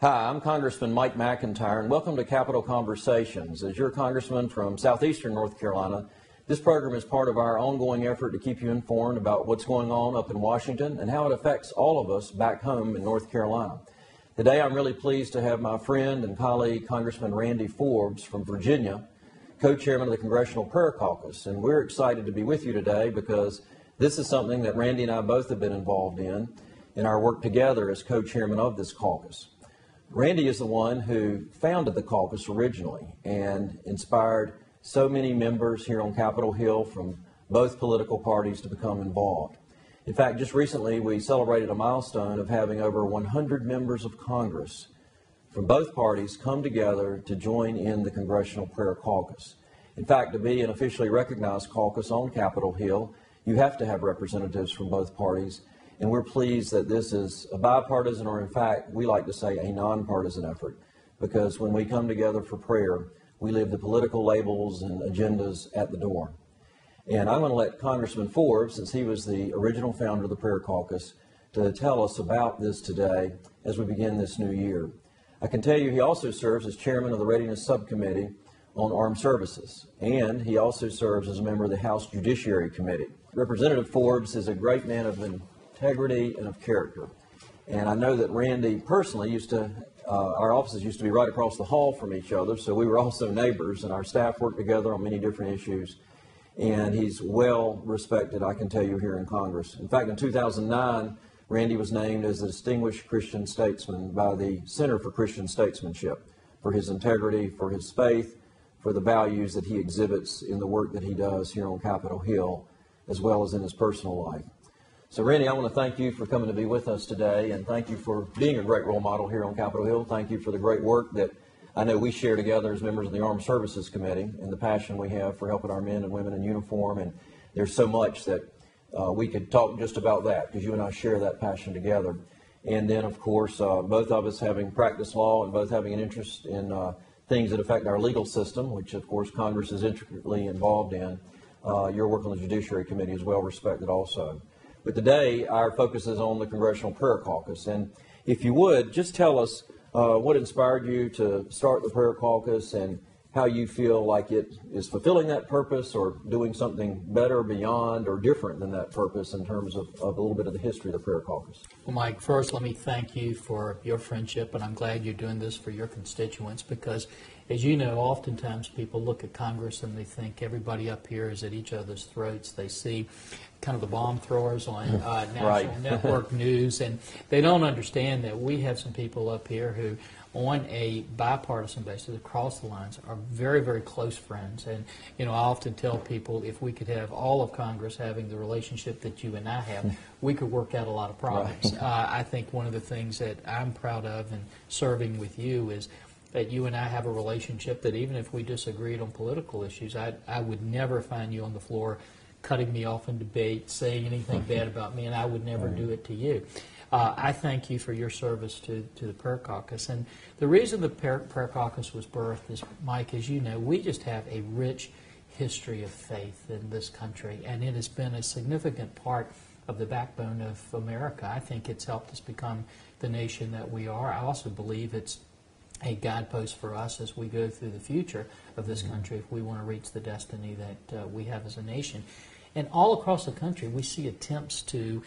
Hi, I'm Congressman Mike McIntyre, and welcome to Capitol Conversations. As your congressman from southeastern North Carolina, this program is part of our ongoing effort to keep you informed about what's going on up in Washington and how it affects all of us back home in North Carolina. Today, I'm really pleased to have my friend and colleague, Congressman Randy Forbes from Virginia, co-chairman of the Congressional Prayer Caucus. And we're excited to be with you today because this is something that Randy and I both have been involved in our work together as co-chairman of this caucus. Randy is the one who founded the caucus originally and inspired so many members here on Capitol Hill from both political parties to become involved. In fact, just recently we celebrated a milestone of having over 100 members of Congress from both parties come together to join in the Congressional Prayer Caucus. In fact, to be an officially recognized caucus on Capitol Hill, you have to have representatives from both parties. And we're pleased that this is a bipartisan, or in fact, we like to say a nonpartisan effort, because when we come together for prayer, we leave the political labels and agendas at the door. And I'm going to let Congressman Forbes, since he was the original founder of the Prayer Caucus, to tell us about this today as we begin this new year. I can tell you he also serves as chairman of the Readiness Subcommittee on Armed Services, and he also serves as a member of the House Judiciary Committee. Representative Forbes is a great man of integrity and of character. And I know that Randy personally our offices used to be right across the hall from each other, so we were also neighbors, and our staff worked together on many different issues. And he's well respected, I can tell you, here in Congress. In fact, in 2009, Randy was named as a Distinguished Christian Statesman by the Center for Christian Statesmanship for his integrity, for his faith, for the values that he exhibits in the work that he does here on Capitol Hill, as well as in his personal life. So, Randy, I want to thank you for coming to be with us today, and thank you for being a great role model here on Capitol Hill. Thank you for the great work that I know we share together as members of the Armed Services Committee and the passion we have for helping our men and women in uniform. And there's so much that we could talk just about that, because you and I share that passion together. And then, of course, both of us having practiced law and both having an interest in things that affect our legal system, which, of course, Congress is intricately involved in. Your work on the Judiciary Committee is well respected also. But today, our focus is on the Congressional Prayer Caucus. And if you would, just tell us what inspired you to start the Prayer Caucus and how you feel like it is fulfilling that purpose or doing something better, beyond, or different than that purpose in terms of a little bit of the history of the Prayer Caucus. Well, Mike, first let me thank you for your friendship, and I'm glad you're doing this for your constituents because, as you know, oftentimes people look at Congress and they think everybody up here is at each other's throats. They see kind of the bomb throwers on national Right. network news, and they don't understand that we have some people up here who, on a bipartisan basis, across the lines, are very, very close friends. And, you know, I often tell people if we could have all of Congress having the relationship that you and I have, we could work out a lot of problems. Right. I think one of the things that I'm proud of in serving with you is that you and I have a relationship that even if we disagreed on political issues, I would never find you on the floor cutting me off in debate, saying anything bad about me, and I would never do it to you. I thank you for your service to the Prayer Caucus. And the reason the Prayer Caucus was birthed is, Mike, as you know, we just have a rich history of faith in this country, and it has been a significant part of the backbone of America. I think it's helped us become the nation that we are. I also believe it's a guidepost for us as we go through the future of this country if we want to reach the destiny that we have as a nation. And all across the country, we see attempts to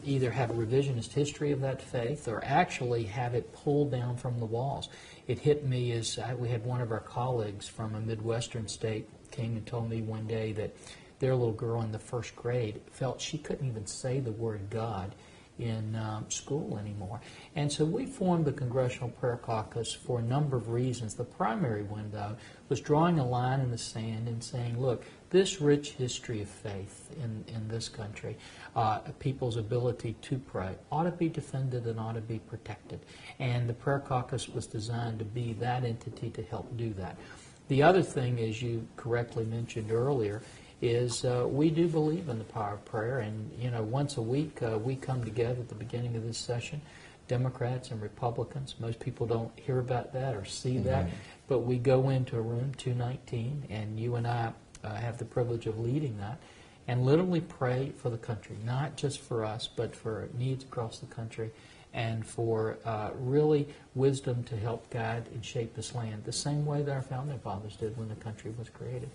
either have a revisionist history of that faith or actually have it pulled down from the walls. It hit me as we had one of our colleagues from a Midwestern state came and told me one day that their little girl in the first grade felt she couldn't even say the word God in school anymore. And so we formed the Congressional Prayer Caucus for a number of reasons. The primary one, though, was drawing a line in the sand and saying, look, this rich history of faith in this country, people's ability to pray, ought to be defended and ought to be protected. And the Prayer Caucus was designed to be that entity to help do that. The other thing, as you correctly mentioned earlier, is we do believe in the power of prayer, and you know, once a week we come together at the beginning of this session, Democrats and Republicans. Most people don't hear about that or see that, but we go into a room 219, and you and I have the privilege of leading that, and literally pray for the country, not just for us, but for needs across the country. and for really wisdom to help guide and shape this land, the same way that our founding fathers did when the country was created.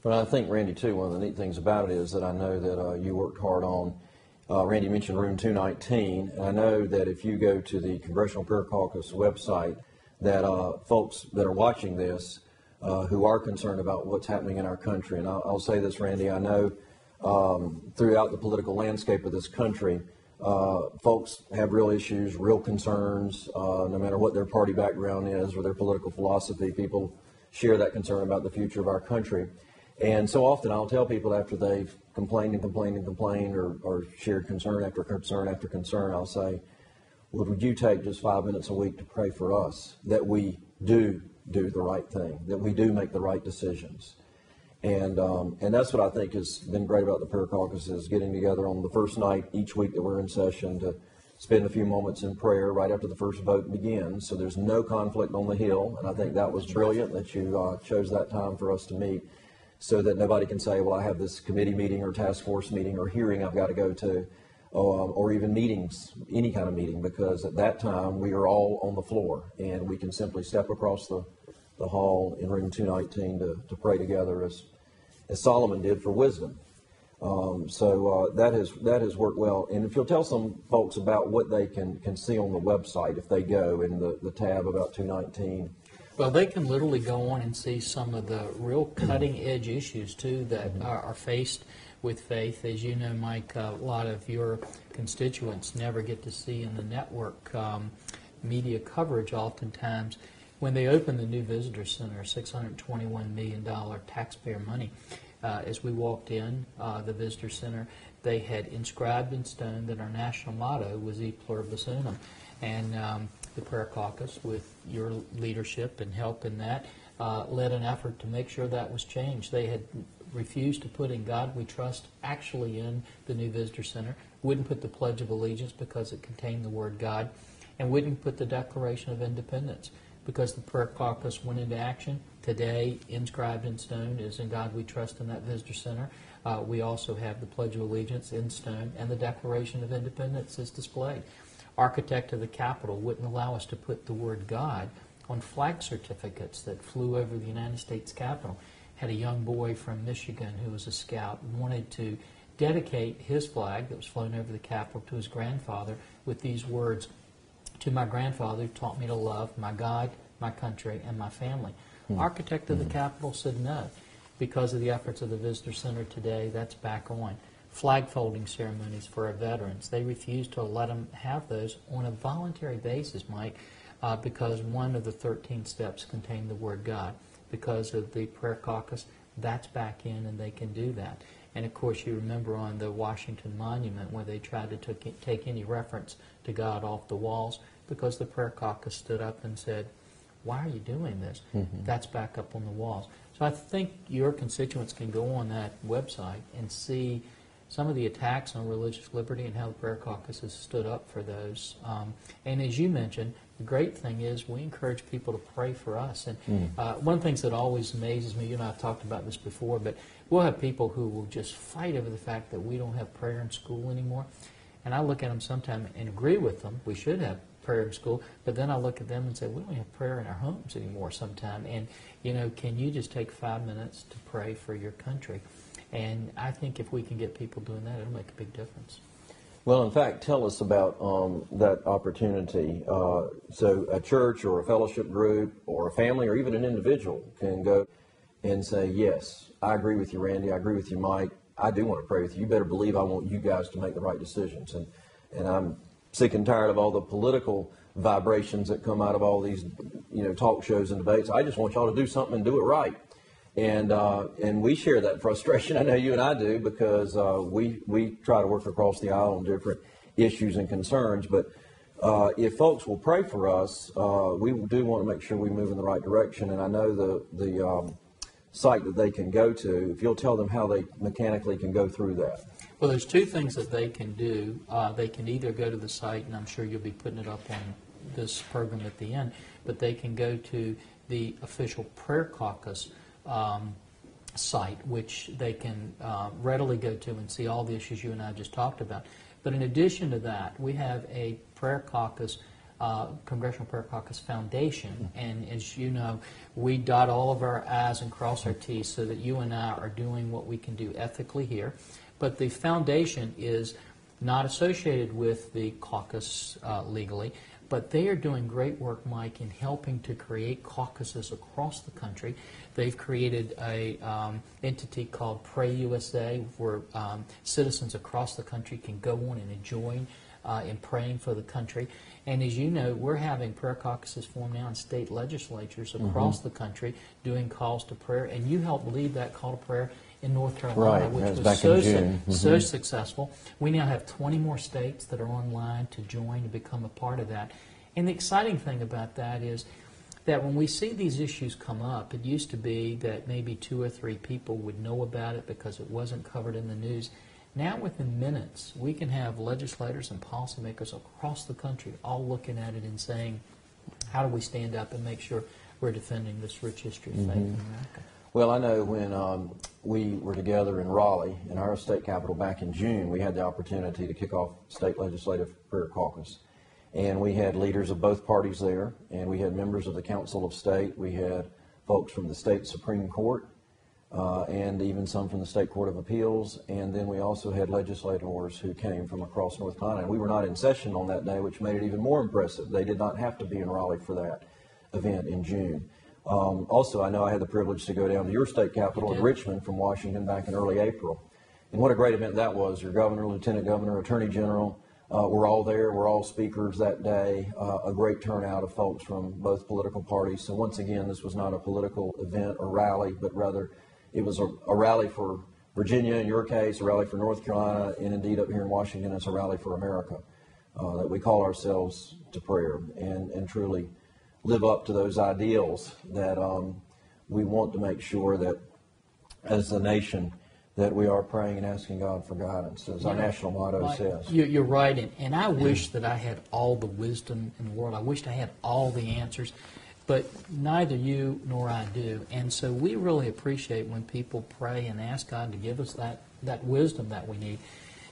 Well, I think, Randy, too, one of the neat things about it is that I know that you worked hard on, Randy mentioned Room 219, and I know that if you go to the Congressional Prayer Caucus website, that folks that are watching this who are concerned about what's happening in our country, and I'll say this, Randy, I know throughout the political landscape of this country, folks have real issues, real concerns, no matter what their party background is or their political philosophy. People share that concern about the future of our country. And so often I'll tell people after they've complained and complained and complained or shared concern after concern after concern, I'll say, well, would you take just 5 minutes a week to pray for us that we do the right thing, that we do make the right decisions? And that's what I think has been great about the prayer caucus, is getting together on the first night each week that we're in session to spend a few moments in prayer right after the first vote begins. So there's no conflict on the Hill, and I think that was brilliant that you chose that time for us to meet, so that nobody can say, well, I have this committee meeting or task force meeting or hearing I've got to go to, or even meetings, any kind of meeting, because at that time we are all on the floor and we can simply step across the hall in room 219 to pray together as Solomon did for wisdom. So that has worked well. And if you'll tell some folks about what they can see on the website if they go in the tab about 219. Well, they can literally go on and see some of the real cutting-edge issues, too, that are faced with faith. As you know, Mike, a lot of your constituents never get to see in the network media coverage oftentimes. When they opened the new visitor center, $621 million taxpayer money, as we walked in the visitor center, they had inscribed in stone that our national motto was E Pluribus Unum. And the prayer caucus, with your leadership and help in that, led an effort to make sure that was changed. They had refused to put "In God We Trust" actually in the new visitor center, wouldn't put the Pledge of Allegiance because it contained the word God, and wouldn't put the Declaration of Independence because the prayer caucus went into action. Today, inscribed in stone is "In God We Trust" in that visitor center. We also have the Pledge of Allegiance in stone, and the Declaration of Independence is displayed. Architect of the Capitol wouldn't allow us to put the word God on flag certificates that flew over the United States Capitol. Had a young boy from Michigan who was a scout, wanted to dedicate his flag that was flown over the Capitol to his grandfather with these words: "To my grandfather who taught me to love my God, my country, and my family." Architect of the Capitol said no. Because of the efforts of the Visitor Center today, that's back on. Flag folding ceremonies for our veterans, they refused to let them have those on a voluntary basis, Mike, because one of the 13 steps contained the word God. Because of the prayer caucus, that's back in and they can do that. And of course, you remember on the Washington Monument where they tried to take any reference to God off the walls, because the prayer caucus stood up and said, "Why are you doing this?" That's back up on the walls. So I think your constituents can go on that website and see some of the attacks on religious liberty and how the prayer caucus has stood up for those. And as you mentioned, the great thing is we encourage people to pray for us. And one of the things that always amazes me, you and I have talked about this before, but we'll have people who will just fight over the fact that we don't have prayer in school anymore. And I look at them sometimes and agree with them. We should have prayer in school, but then I look at them and say, we don't have prayer in our homes anymore sometime. And, you know, can you just take 5 minutes to pray for your country? And I think if we can get people doing that, it'll make a big difference. Well, in fact, tell us about that opportunity. So a church or a fellowship group or a family or even an individual can go and say, yes, I agree with you, Randy. I agree with you, Mike. I do want to pray with you. You better believe I want you guys to make the right decisions. And I'm sick and tired of all the political vibrations that come out of all these, talk shows and debates. I just want y'all to do something and do it right. And we share that frustration. I know you and I do, because we try to work across the aisle on different issues and concerns. But if folks will pray for us, we do want to make sure we move in the right direction. And I know the site that they can go to, if you'll tell them how they mechanically can go through that. Well, there's two things that they can do. They can either go to the site, and I'm sure you'll be putting it up on this program at the end, but they can go to the official prayer caucus site, which they can readily go to and see all the issues you and I just talked about. But in addition to that, we have a prayer caucus, Congressional Prayer Caucus Foundation, and as you know, we dot all of our I's and cross our T's so that you and I are doing what we can do ethically here. But the foundation is not associated with the caucus legally, but they are doing great work, Mike, in helping to create caucuses across the country. They've created a entity called Pray USA, where citizens across the country can go on and join in praying for the country. And as you know, we're having prayer caucuses formed now in state legislatures across the country doing calls to prayer, and you helped lead that call to prayer in North Carolina, which was so successful. We now have 20 more states that are online to join and become a part of that. And the exciting thing about that is that when we see these issues come up, it used to be that maybe 2 or 3 people would know about it because it wasn't covered in the news. Now within minutes, we can have legislators and policymakers across the country all looking at it and saying, how do we stand up and make sure we're defending this rich history of faith in America? Well, I know when we were together in Raleigh, in our state capital back in June, we had the opportunity to kick off State Legislative Prayer Caucus. And we had leaders of both parties there, and we had members of the Council of State. We had folks from the state Supreme Court, and even some from the State Court of Appeals. And then we also had legislators who came from across North Carolina. And we were not in session on that day, which made it even more impressive. They did not have to be in Raleigh for that event in June. Also, I know I had the privilege to go down to your state capital in Richmond from Washington back in early April. And what a great event that was. Your governor, lieutenant governor, attorney general were all there. We're all speakers that day. A great turnout of folks from both political parties. So once again, this was not a political event or rally, but rather it was a rally for Virginia, in your case, a rally for North Carolina, and indeed up here in Washington, it's a rally for America. That we call ourselves to prayer and truly live up to those ideals that we want to make sure that as the nation that we are praying and asking God for guidance, as our national motto says. You're right, and I wish that I had all the wisdom in the world. I wished I had all the answers, but neither you nor I do. And so we really appreciate when people pray and ask God to give us that wisdom that we need.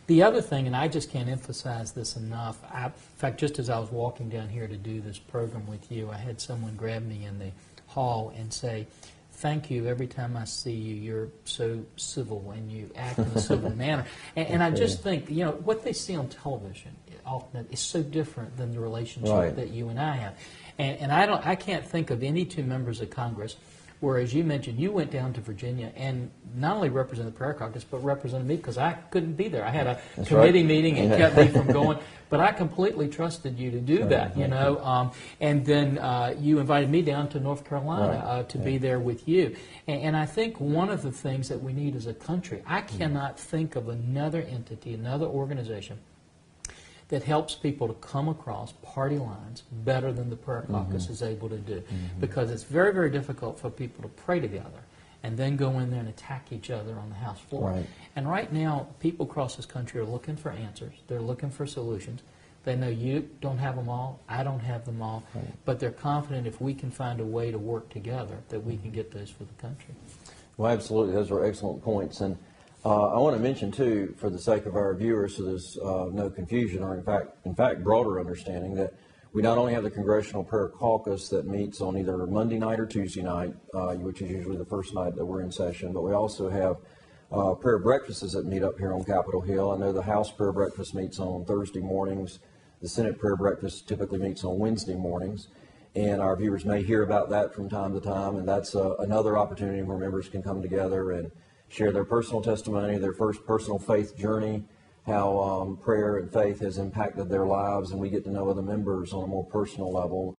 The other thing, and I just can't emphasize this enough, in fact, just as I was walking down here to do this program with you, I had someone grab me in the hall and say, thank you, every time I see you, you're so civil and you act in a civil manner. And I just think, you know, what they see on television often is so different than the relationship that you and I have. And I can't think of any 2 members of Congress where, as you mentioned, you went down to Virginia and not only represented the prayer caucus, but represented me because I couldn't be there. I had a committee meeting and kept me from going. But I completely trusted you to do that, you know. And then you invited me down to North Carolina to be there with you. And I think one of the things that we need as a country, I cannot think of another entity, another organization that helps people to come across party lines better than the prayer caucus is able to do. Because it's very, very difficult for people to pray together and then go in there and attack each other on the House floor. And right now, people across this country are looking for answers. They're looking for solutions. They know you don't have them all, I don't have them all, but they're confident if we can find a way to work together that we can get those for the country. Well, absolutely. Those are excellent points. And I want to mention, too, for the sake of our viewers, so there's no confusion or, in fact, broader understanding, that we not only have the Congressional Prayer Caucus that meets on either Monday night or Tuesday night, which is usually the first night that we're in session, but we also have prayer breakfasts that meet up here on Capitol Hill. I know the House prayer breakfast meets on Thursday mornings. The Senate prayer breakfast typically meets on Wednesday mornings. And our viewers may hear about that from time to time, and that's another opportunity where members can come together and share their personal testimony, their first personal faith journey, how prayer and faith has impacted their lives, and we get to know other members on a more personal level